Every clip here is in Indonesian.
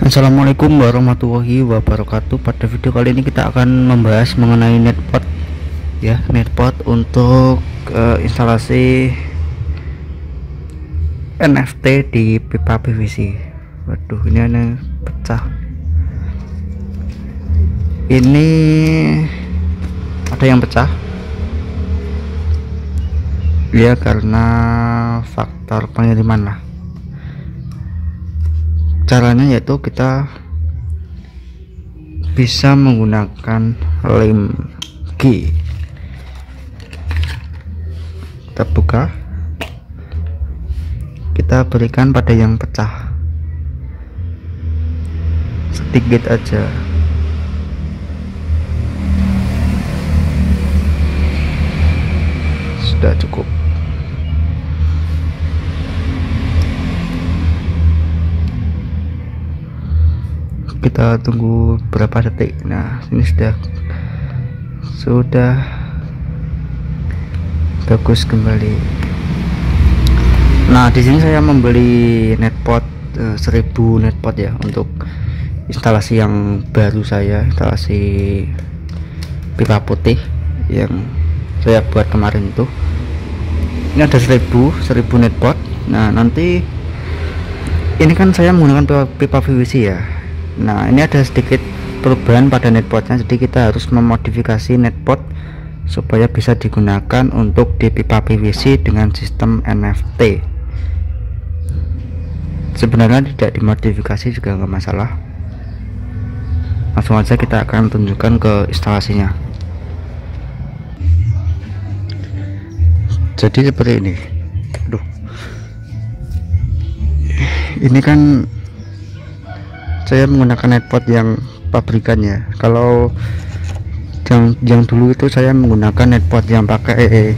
Assalamualaikum warahmatullahi wabarakatuh. Pada video kali ini kita akan membahas mengenai netpot ya, netpot untuk instalasi NFT di pipa PVC. Waduh, ini ada pecah. Ini ada yang pecah ya, karena faktor pengiriman lah. Caranya yaitu kita bisa menggunakan lem G. Kita buka, kita berikan pada yang pecah sedikit aja. Sudah cukup. Kita tunggu berapa detik. Nah, ini sudah bagus kembali. Nah, di sini saya membeli netpot 1000 netpot ya, untuk instalasi yang baru saya, instalasi pipa putih yang saya buat kemarin itu. Ini ada 1000 netpot. Nah, nanti ini kan saya menggunakan pipa PVC ya. Nah, ini ada sedikit perubahan pada netpotnya, jadi kita harus memodifikasi netpot supaya bisa digunakan untuk di pipa PVC dengan sistem NFT. Sebenarnya tidak dimodifikasi juga nggak masalah, langsung aja kita akan tunjukkan ke instalasinya. Jadi seperti ini. Aduh, ini kan saya menggunakan netpot yang pabrikan ya. Kalau yang dulu itu saya menggunakan netpot yang pakai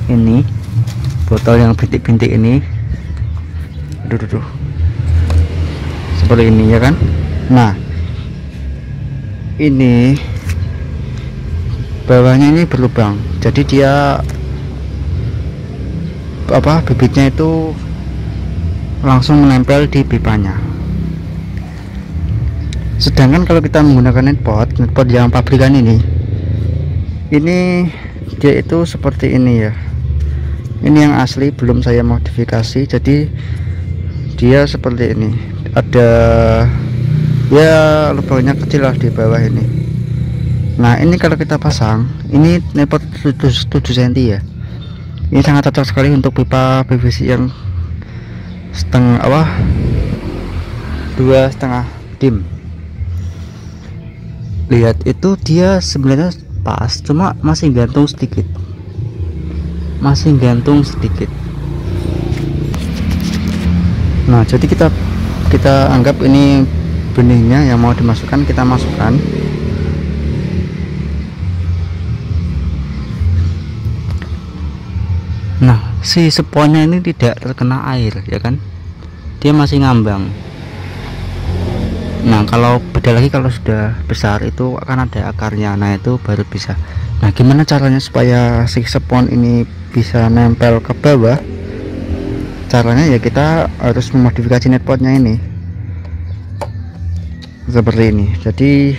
ini, botol yang bintik-bintik ini. Aduh, seperti ini ya kan. Nah, ini bawahnya ini berlubang, jadi dia bibitnya itu langsung menempel di pipanya. Sedangkan kalau kita menggunakan netpot yang pabrikan ini dia itu seperti ini ya. Ini yang asli, belum saya modifikasi, jadi dia seperti ini. Ada ya lubangnya kecil lah di bawah ini. Nah, ini kalau kita pasang, ini netpot 7 cm ya. Ini sangat cocok sekali untuk pipa PVC yang setengah 2,5 dim. Lihat, itu dia sebenarnya pas, cuma masih gantung sedikit, Nah, jadi kita anggap ini benihnya yang mau dimasukkan, kita masukkan. Nah, si seponnya ini tidak terkena air ya kan, dia masih ngambang. Nah, kalau beda lagi kalau sudah besar itu akan ada akarnya. Nah, itu baru bisa. Nah, gimana caranya supaya si spons ini bisa nempel ke bawah? Caranya ya kita harus memodifikasi netpotnya ini seperti ini. Jadi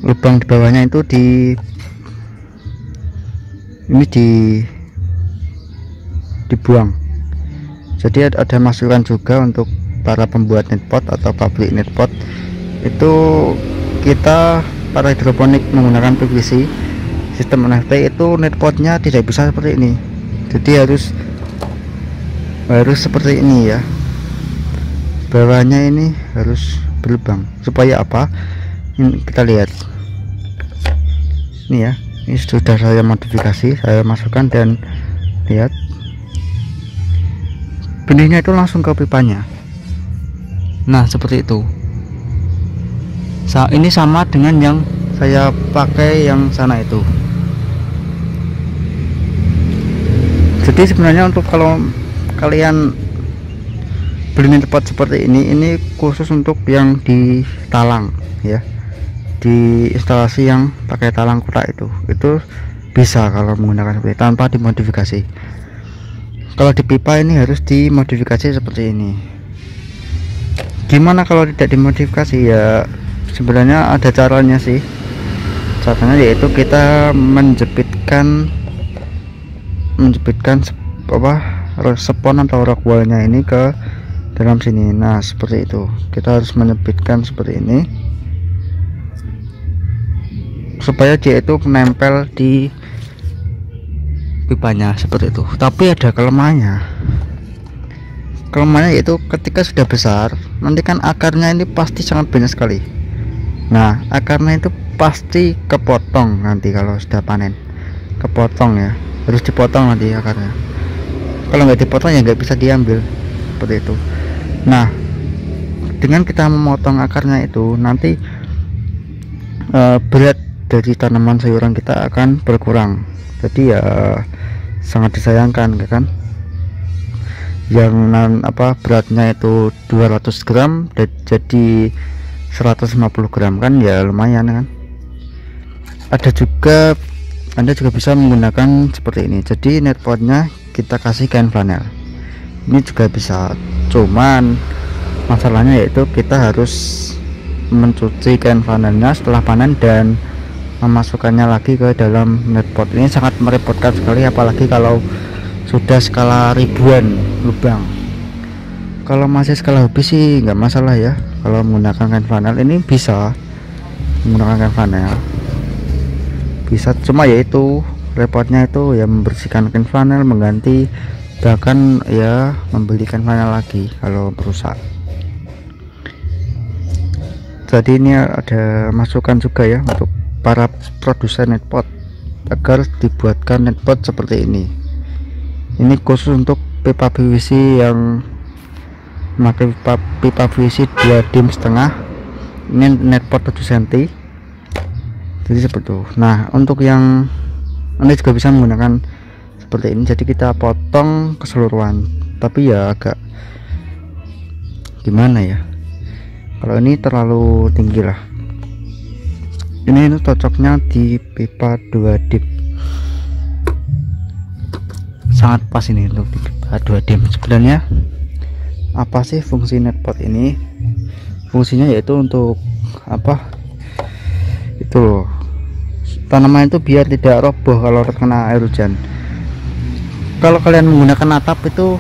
lubang di bawahnya itu dibuang. Jadi ada masukan juga untuk para pembuat netpot atau pabrik netpot itu, kita para hidroponik menggunakan PVC sistem NFT itu netpotnya tidak bisa seperti ini, jadi harus seperti ini ya. Bawahnya ini harus berlubang supaya apa? Ini kita lihat ini ya, ini sudah saya modifikasi, saya masukkan dan lihat benihnya itu langsung ke pipanya. Nah, seperti itu. Ini sama dengan yang saya pakai yang sana itu. Jadi sebenarnya untuk kalau kalian beli netpot seperti ini khusus untuk yang di talang ya, di instalasi yang pakai talang kotak itu bisa kalau menggunakan seperti tanpa dimodifikasi. Kalau di pipa ini harus dimodifikasi seperti ini. Gimana kalau tidak dimodifikasi? Ya sebenarnya ada caranya sih. Caranya yaitu kita menjepitkan spon atau rockwallnya ini ke dalam sini. Nah seperti itu, kita harus menyebitkan seperti ini supaya dia itu menempel di pipanya seperti itu. Tapi ada kelemahannya yaitu ketika sudah besar nanti kan akarnya ini pasti sangat banyak sekali. Nah akarnya itu pasti kepotong nanti kalau sudah panen, kepotong ya, harus dipotong nanti akarnya. Kalau nggak dipotong ya nggak bisa diambil seperti itu. Nah dengan kita memotong akarnya itu nanti berat dari tanaman sayuran kita akan berkurang. Jadi ya sangat disayangkan ya kan, yang beratnya itu 200 gram jadi 150 gram kan ya lumayan kan. Ada juga, Anda juga bisa menggunakan seperti ini. Jadi netpotnya kita kasih kain flanel, ini juga bisa. Cuman masalahnya yaitu kita harus mencuci kain flanelnya setelah panen dan memasukkannya lagi ke dalam netpot. Ini sangat merepotkan sekali, apalagi kalau sudah skala ribuan lubang. Kalau masih skala hobi sih nggak masalah ya, kalau menggunakan kain flanel ini bisa menggunakan kain flanel bisa. Cuma yaitu repotnya itu ya membersihkan kain flanel, mengganti, bahkan ya membelikan flanel lagi kalau rusak. Jadi ini ada masukan juga ya untuk para produsen netpot agar dibuatkan netpot seperti ini. Ini khusus untuk pipa PVC yang memakai pipa PVC 2,5 dim. Ini netpot 7 cm. Jadi seperti itu. Nah untuk yang Anda juga bisa menggunakan seperti ini. Jadi kita potong keseluruhan, tapi ya agak gimana ya, kalau ini terlalu tinggi lah. Ini cocoknya di pipa 2 dim, sangat pas ini untuk di pipa 2 dim. Sebenarnya apa sih fungsi netpot ini? Fungsinya yaitu untuk apa itu loh, tanaman itu biar tidak roboh kalau terkena air hujan. Kalau kalian menggunakan atap itu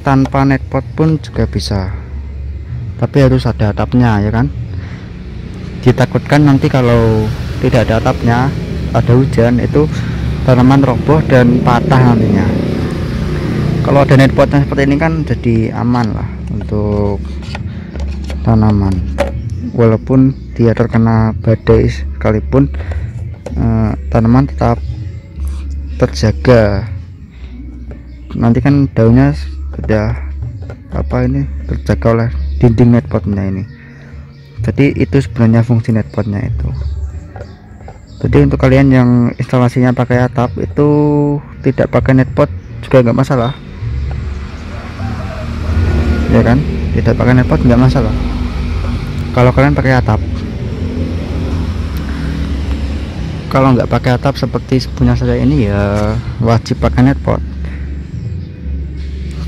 tanpa netpot pun juga bisa, tapi harus ada atapnya ya kan. Ditakutkan nanti kalau tidak ada atapnya, ada hujan, itu tanaman roboh dan patah nantinya. Kalau ada netpotnya seperti ini kan jadi aman lah untuk tanaman, walaupun dia terkena badai sekalipun tanaman tetap terjaga. Nanti kan daunnya sudah terjaga oleh dinding netpotnya ini. Jadi itu sebenarnya fungsi netpotnya itu. Jadi untuk kalian yang instalasinya pakai atap itu tidak pakai netpot juga nggak masalah ya kan, tidak pakai netpot nggak masalah kalau kalian pakai atap. Kalau nggak pakai atap seperti punya saya ini ya wajib pakai netpot.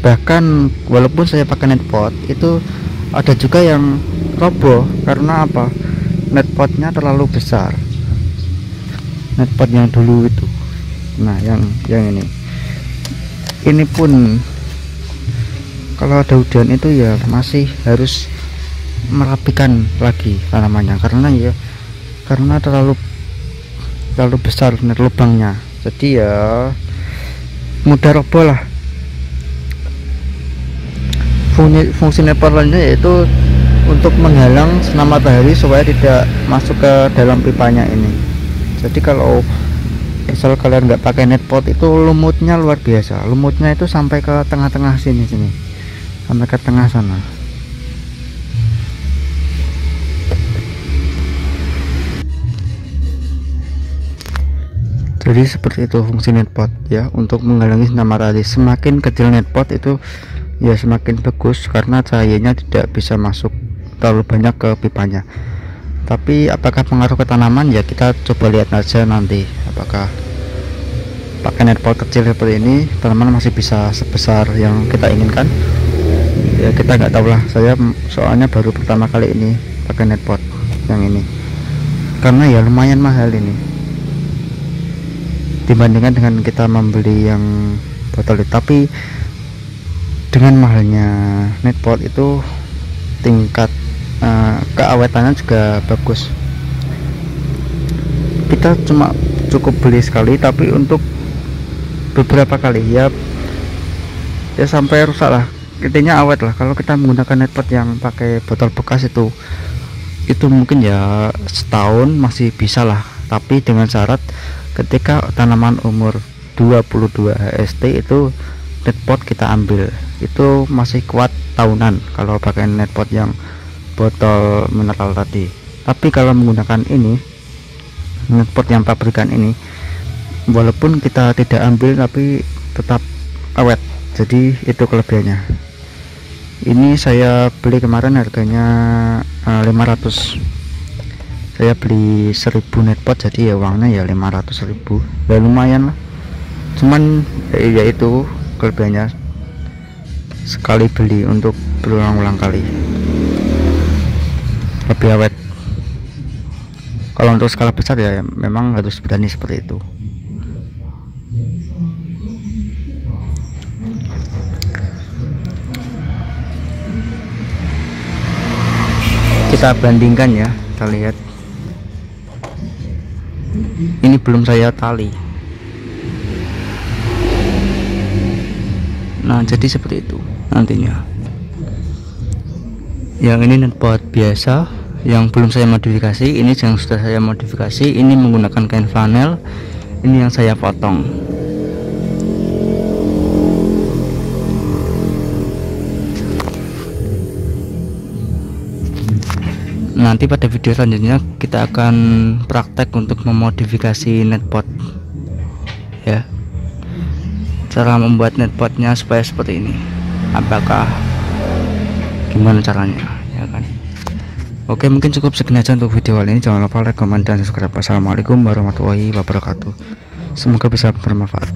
Bahkan walaupun saya pakai netpot itu ada juga yang roboh karena apa, netpotnya terlalu besar, netpot yang dulu itu. Nah yang ini pun kalau ada hujan itu ya masih harus merapikan lagi tanamannya karena terlalu besar lubangnya, jadi ya mudah roboh lah. Fungsi netpot lainnya yaitu untuk menghalang sinar matahari supaya tidak masuk ke dalam pipanya ini. Jadi kalau misal kalian nggak pakai netpot itu lumutnya luar biasa, lumutnya itu sampai ke tengah-tengah sini sampai ke tengah sana. Jadi seperti itu fungsi netpot ya, untuk menghalangi sinar matahari. Semakin kecil netpot itu ya semakin bagus karena cahayanya tidak bisa masuk terlalu banyak ke pipanya. Tapi apakah pengaruh ke tanaman ya kita coba lihat aja nanti, apakah pakai netpot kecil seperti ini tanaman masih bisa sebesar yang kita inginkan ya kita nggak tahu lah. Saya soalnya baru pertama kali ini pakai netpot yang ini, karena ya lumayan mahal ini dibandingkan dengan kita membeli yang botol itu. Tapi dengan mahalnya netpot itu tingkat keawetannya juga bagus. Kita cuma cukup beli sekali, tapi untuk beberapa kali ya sampai rusak lah, intinya awet lah. Kalau kita menggunakan netpot yang pakai botol bekas itu mungkin ya setahun masih bisa lah, tapi dengan syarat ketika tanaman umur 22 HST itu netpot kita ambil, itu masih kuat tahunan kalau pakai netpot yang botol mineral tadi. Tapi kalau menggunakan ini netpot yang pabrikan ini, walaupun kita tidak ambil tapi tetap awet. Jadi itu kelebihannya. Ini saya beli kemarin harganya 500. Saya beli 1000 netpot, jadi ya uangnya ya 500.000, ya lumayan lah. Cuman ya itu kelebihannya, sekali beli untuk berulang-ulang kali, lebih awet. Kalau untuk skala besar ya memang harus berani seperti itu. Kita bandingkan ya, kita lihat. Ini belum saya tali. Nah, jadi seperti itu nantinya. Yang ini netpot biasa, yang belum saya modifikasi. Ini yang sudah saya modifikasi. Ini menggunakan kain flanel. Ini yang saya potong. Nanti pada video selanjutnya kita akan praktek untuk memodifikasi netpot ya, cara membuat netpotnya supaya seperti ini. Apakah gimana caranya ya kan. Oke, mungkin cukup segini aja untuk video kali ini. Jangan lupa like, comment, dan subscribe. Assalamualaikum warahmatullahi wabarakatuh. Semoga bisa bermanfaat.